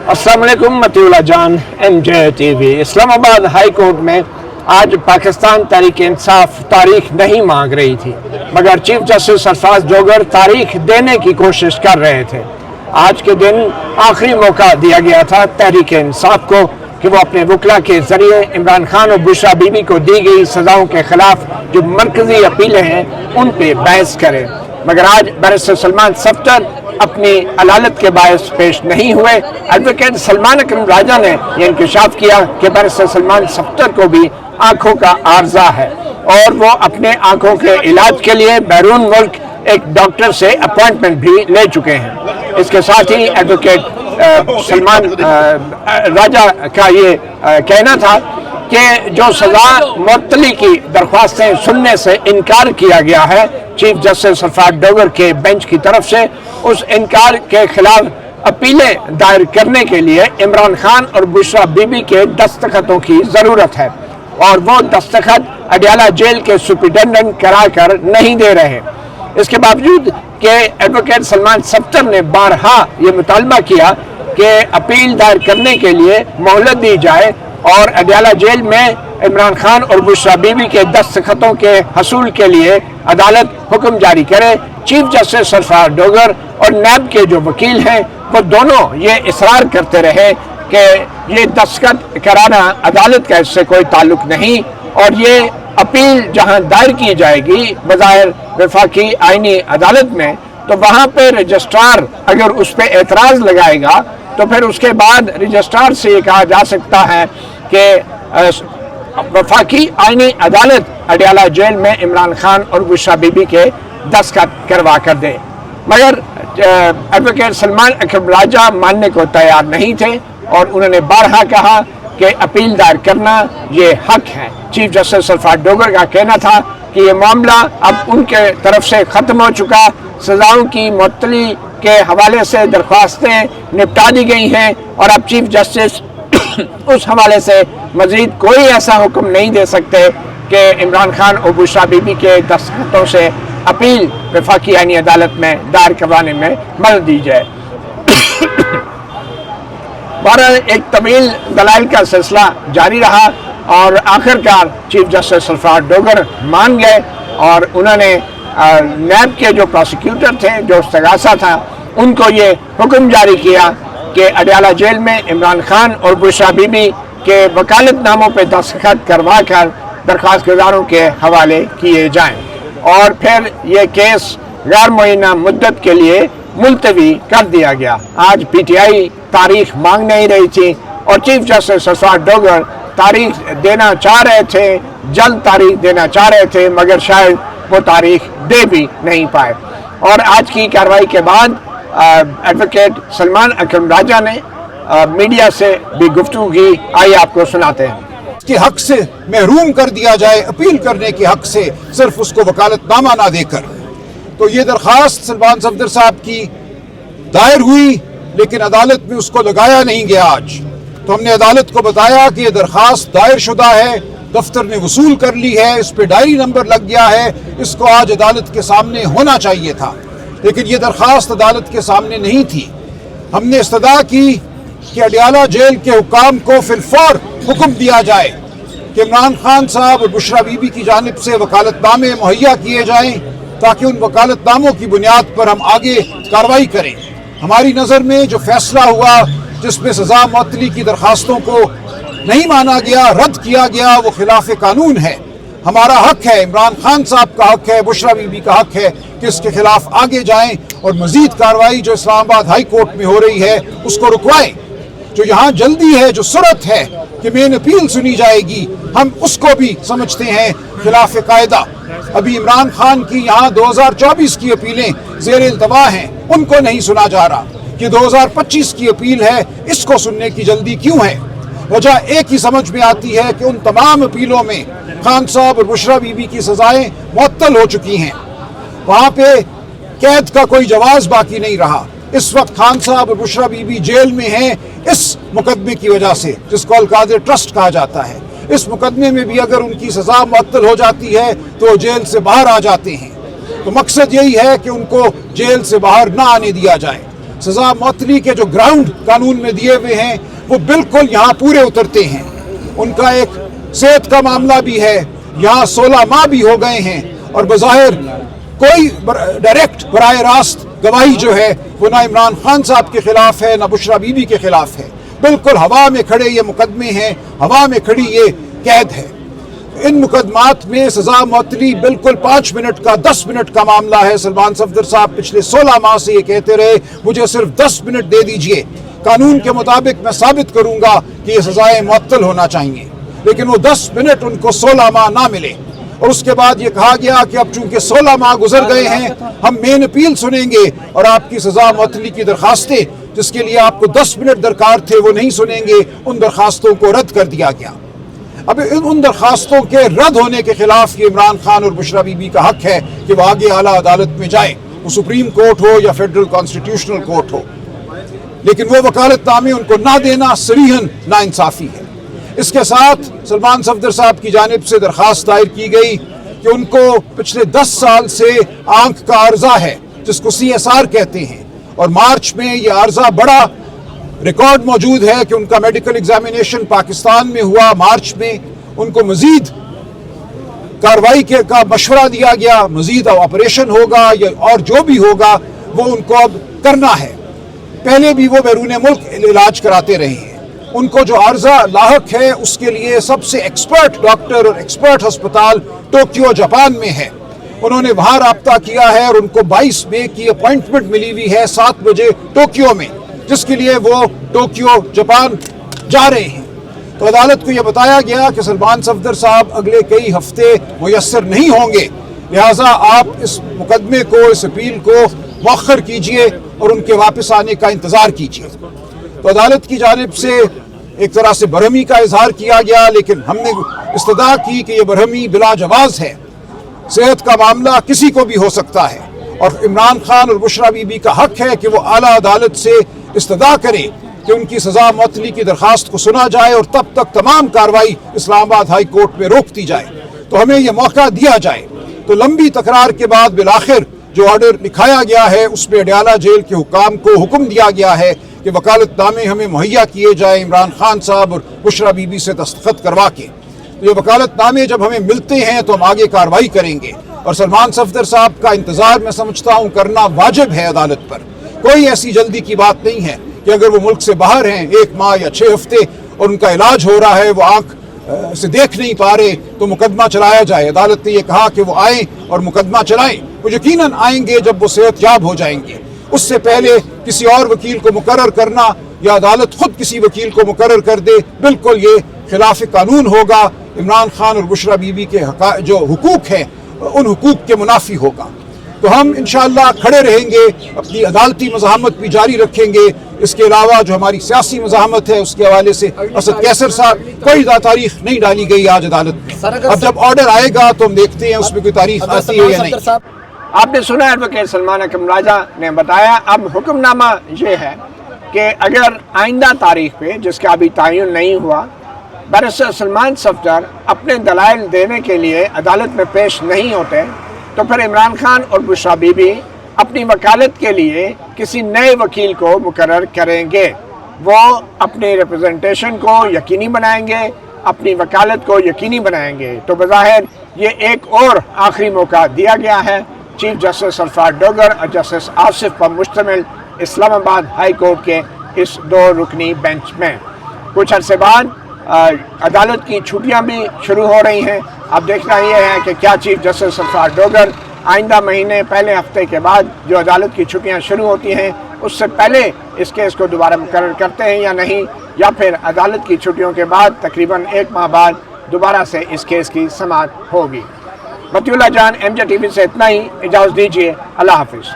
अस्सलाम वालेकुम मतीउल्लाह जान MJ TV। Islamabad high court में आज पाकिस्तान तहरीक इंसाफ तारीख नहीं मांग रही थी, मगर चीफ जस्टिस सरफराज डोगर तारीख देने की कोशिश कर रहे थे। आज के दिन आखिरी मौका दिया गया था तहरीक इंसाफ को कि वो अपने वकला के जरिए इमरान खान और बुशरा बीबी को दी गई सजाओं के खिलाफ जो मरकजी अपीलें हैं उन पे बहस करें, मगर आज बैरिस्टर सलमान सफ्तर अपनी अदालत के बायस पेश नहीं हुए। एडवोकेट सलमान अकरम राजा ने यह इंकशाफ किया कि बैरिस्टर सलमान सफ्तर को भी आंखों का आर्जा है और वो अपने आंखों के इलाज के लिए बैरून मुल्क एक डॉक्टर से अपॉइंटमेंट भी ले चुके हैं। इसके साथ ही एडवोकेट सलमान राजा का ये कहना था कि जो सजा मुअत्तली की दरख्वास्तें सुनने से इनकार किया गया है चीफ जस्टिस सरफराज डोगर के बेंच की तरफ से, उस इनकार के खिलाफ अपीलें दायर करने के लिए इमरान खान और बुशरा बीबी के दस्तखतों की ज़रूरत है और वो दस्तखत अडियाला जेल के सुप्रिटेंडेंट कराकर नहीं दे रहे। इसके बावजूद कि एडवोकेट सलमान सफ्तर ने बारहा ये मुतालबा किया कि अपील दायर करने के लिए मोहलत दी जाए और अडियाला जेल में इमरान खान और बुशरा बीबी के दस्तखतों के हसूल के लिए अदालत हुक्म जारी करे। चीफ जस्टिस सरफराज डोगर और नैब के जो वकील हैं वो दोनों ये इसरार करते रहे कि ये दस्तखत कराना अदालत का इससे कोई ताल्लुक नहीं और ये अपील जहां दायर की जाएगी बज़ाहिर वफाकी आईनी अदालत में, तो वहां पे रजिस्ट्रार अगर उस पर एतराज़ लगाएगा तो फिर उसके बाद रजिस्ट्रार से ये कहा जा सकता है कि वफाकी आईनी अदालत अडियाला जेल में इमरान खान और बुशरा बीबी के दस्तखत करवा कर दे, मगर एडवोकेट सलमान अकरम राजा मानने को तैयार नहीं थे और उन्होंने बारहा कहा कि अपील दायर करना ये हक है। चीफ जस्टिस सरफराज डोगर का कहना था कि ये मामला अब उनके तरफ से ख़त्म हो चुका, सजाओं की मुअत्तली के हवाले से दरख्वास्तें निपटा दी गई हैं और अब चीफ जस्टिस उस हवाले से मज़ीद कोई ऐसा हुक्म नहीं दे सकते कि इमरान खान और बुशरा बीबी के दस्तखतों से अपील वफाकी आईनी अदालत में दायर करवाने में मदद दी जाए। बहरहाल एक तवील दलाइल का सिलसिला जारी रहा और आखिरकार चीफ जस्टिस सरफराज डोगर मान गए और उन्होंने नैब के जो प्रोसिक्यूटर थे, जो इस्तगासा था, उनको ये हुक्म जारी किया कि अडियाला जेल में इमरान खान और बुशरा बीबी के वकालतनामों पर दस्तखत करवा कर दरख्वास्त गुजारों के हवाले किए जाएं और फिर ये केस गैर मुअय्यना मुद्दत के लिए मुलतवी कर दिया गया। आज PTI तारीख मांग नहीं रही थी और चीफ जस्टिस सरफराज डोगर तारीख देना चाह रहे थे, जल्द तारीख देना चाह रहे थे, मगर शायद वो तारीख दे भी नहीं पाए। और आज की कार्रवाई के बाद एडवोकेट सलमान अकरम राजा ने मीडिया से भी गुफ्तगू की, आइए आपको सुनाते हैं। के हक से महरूम कर दिया जाए, अपील करने के हक से, सिर्फ उसको वकालतनामा ना देकर। तो ये दरख्वास्त सलमान सफ्दर साहब की दायर हुई लेकिन अदालत में उसको लगाया नहीं गया। आज तो हमने अदालत को बताया कि ये दरख्वास्त दायर शुदा है, दफ्तर ने वसूल कर ली है, इस पे डायरी नंबर लग गया है, इसको आज अदालत के सामने होना चाहिए था, लेकिन ये दरख्वास्त अदालत के सामने नहीं थी। हमने इस्तदा की कि अडियाला जेल के हुक्काम को फिलफौर हुक्म दिया जाए कि इमरान खान साहब और बुशरा बीबी की जानिब से वकालतनामे मुहैया किए जाएं ताकि उन वकालतनामों की बुनियाद पर हम आगे कार्रवाई करें। हमारी नज़र में जो फैसला हुआ जिसमें सजा मुअत्तली की दरख्वास्तों को नहीं माना गया, रद्द किया गया, वो खिलाफ कानून है। हमारा हक है, इमरान खान साहब का हक है, बुशरा बीबी का हक है कि इसके खिलाफ आगे जाएं और मजीद कार्रवाई जो इस्लामाबाद हाई कोर्ट में हो रही है उसको रुकवाएं। जो यहाँ जल्दी है, जो सूरत है कि मेन अपील सुनी जाएगी, हम उसको भी समझते हैं खिलाफ कायदा। अभी इमरान खान की यहाँ 2024 की अपीलें ज़ेर इल्तवा हैं, उनको नहीं सुना जा रहा। कि 2025 की अपील है, इसको सुनने की जल्दी क्यों है? वजह एक ही समझ में आती है कि उन तमाम अपीलों में खान साहब और बुशरा बीबी की सजाएं मुअत्तल हो चुकी हैं। वहाँ पे कैद का कोई जवाज बाकी नहीं रहा। इस वक्त खान साहब और बुशरा बीबी जेल में हैं इस मुकदमे की वजह से, जिसको अल-कादिर ट्रस्ट कहा जाता है। इस मुकदमे में भी अगर उनकी सजा मुअत्तल हो जाती है तो जेल से बाहर आ जाते हैं। तो मकसद यही है कि उनको जेल से बाहर ना आने दिया जाए। सजा मौतली के जो ग्राउंड कानून में दिए हुए हैं वो बिल्कुल यहाँ पूरे उतरते हैं। उनका एक सेहत का मामला भी है, यहाँ 16 माह भी हो गए हैं और बज़ाहिर कोई डायरेक्ट बराह रास्त गवाही जो है वो ना इमरान खान साहब के खिलाफ है ना बुशरा बीबी के खिलाफ है। बिल्कुल हवा में खड़े ये मुकदमे हैं, हवा में खड़ी ये कैद है। इन मुकदमात में सजा मौतली बिल्कुल 5 मिनट का 10 मिनट का मामला है। सलमान सफदर साहब पिछले 16 माह से ये कहते रहे मुझे सिर्फ 10 मिनट दे दीजिए, कानून के मुताबिक मैं साबित करूंगा कि ये सजाएं मुअत्तल होना चाहिए, लेकिन वो 10 मिनट उनको 16 माह ना मिले। और उसके बाद ये कहा गया कि अब चूंकि 16 माह गुजर गए हैं हम मेन अपील सुनेंगे और आपकी सजा मुअत्तली की दरखास्तें जिसके लिए आपको 10 मिनट दरकार थे वो नहीं सुनेंगे। उन दरखास्तों को रद्द कर दिया गया। अब उन दरखास्तों के रद्द होने के खिलाफ ये इमरान खान और बुशरा बीबी का हक है कि वो आगे आला अदालत में जाए, वो सुप्रीम कोर्ट हो या फेडरल कॉन्स्टिट्यूशनल कोर्ट हो, लेकिन वो वकालतनामे उनको ना देना सरीहन नाइंसाफी है। इसके साथ सलमान सफदर साहब की जानिब से दरखास्त दायर की गई कि उनको पिछले 10 साल से आंख का अर्जा है जिसको CSR कहते हैं, और मार्च में ये अर्जा बड़ा रिकॉर्ड मौजूद है कि उनका मेडिकल एग्जामिनेशन पाकिस्तान में हुआ मार्च में, उनको मजीद कार्रवाई का मशवरा दिया गया, मजीद ऑपरेशन होगा या और जो भी होगा वो उनको अब करना है। पहले भी वो बैरून मुल्क इलाज कराते रहे हैं। उनको जो अर्जा लाहक है उसके लिए सबसे एक्सपर्ट डॉक्टर और एक्सपर्ट अस्पताल टोक्यो जापान में है। उन्होंने वहां राब्ता किया है और उनको 22 मई की अपॉइंटमेंट मिली हुई है 7 बजे टोक्यो में, जिसके लिए वो टोक्यो जापान जा रहे हैं। तो अदालत को यह बताया गया कि सलमान सफदर साहब अगले कई हफ्ते मुयस्सर नहीं होंगे, लिहाजा आप इस मुकदमे को, इस अपील को मुअख्खर कीजिए और उनके वापस आने का इंतज़ार कीजिए। तो अदालत की जानिब से एक तरह से बरहमी का इजहार किया गया, लेकिन हमने इस्तदा की कि यह बरहमी बिला जवाज़ है। सेहत का मामला किसी को भी हो सकता है और इमरान खान और बुशरा बीबी का हक है कि वो आला अदालत से इस्तदा करे कि उनकी सजा मुअत्तली की दरखास्त को सुना जाए और तब तक तमाम कार्रवाई इस्लामाबाद हाई कोर्ट में रोक दी जाए, तो हमें यह मौका दिया जाए। तो लंबी तकरार के बाद बिलाखिर जो ऑर्डर लिखाया गया है उसमें अडयाला जेल के हुकाम को हुक्म दिया गया है कि वकालतनामे हमें मुहैया किए जाए इमरान खान साहब और बुशरा बीबी से दस्तखत करवा के। तो ये वकालतनामे जब हमें मिलते हैं तो हम आगे कार्रवाई करेंगे। और सलमान सफदर साहब का इंतज़ार मैं समझता हूँ करना वाजिब है अदालत पर। कोई ऐसी जल्दी की बात नहीं है कि अगर वो मुल्क से बाहर हैं 1 माह या 6 हफ्ते और उनका इलाज हो रहा है, वो आँख से देख नहीं पा रहे, तो मुकदमा चलाया जाए। अदालत ने यह कहा कि वो आएँ और मुकदमा चलाएं। वो यकीनन आएंगे जब वो सेहतयाब हो जाएंगे। उससे पहले किसी और वकील को मुकर्रर करना या अदालत खुद किसी वकील को मुकर्रर कर दे, बिल्कुल ये खिलाफ कानून होगा। इमरान खान और बुशरा बीबी के जो हुकूक हैं उन हुकूक के मुनाफी होगा। तो हम इंशाअल्लाह खड़े रहेंगे, अपनी अदालती मज़ाहमत भी जारी रखेंगे। इसके अलावा जो हमारी सियासी मज़ाहमत है उसके हवाले से असद कैसर साहब कोई तारीख नहीं डाली गई आज अदालत में। अब जब ऑर्डर आएगा तो हम देखते हैं उसमें कोई तारीख आती है या नहीं। आपने सुना एडवोकेट सलमान अकरम राजा ने बताया। अब हुक्मनामा ये है कि अगर आइंदा तारीख पे जिसका अभी तयन नहीं हुआ बैरिस्टर सलमान सफदर अपने दलाइल देने के लिए अदालत में पेश नहीं होते, तो फिर इमरान खान और बुशरा बीबी अपनी वकालत के लिए किसी नए वकील को मुकर्रर करेंगे। वो अपने रिप्रेजेंटेशन को यकीनी बनाएंगे, अपनी वकालत को यकीनी बनाएंगे। तो बज़ाहिर ये एक और आखिरी मौका दिया गया है चीफ जस्टिस सरफराज डोगर और जस्टिस आसिफ पर मुश्तमिल इस्लामाबाद हाई कोर्ट के इस 2 रुकनी बेंच में। कुछ अरसे बाद अदालत की छुट्टियां भी शुरू हो रही हैं। अब देखना ये है कि क्या चीफ जस्टिस सरफराज डोगर आइंदा महीने पहले हफ्ते के बाद जो अदालत की छुट्टियां शुरू होती हैं उससे पहले इस केस को दोबारा मुकर्रर करते हैं या नहीं, या फिर अदालत की छुट्टियों के बाद तकरीबन 1 माह बाद दोबारा से इस केस की समाअत होगी। मतीउल्लाह जान MJ TV से इतना ही, इजाज़त दीजिए। अल्लाह हाफिज़।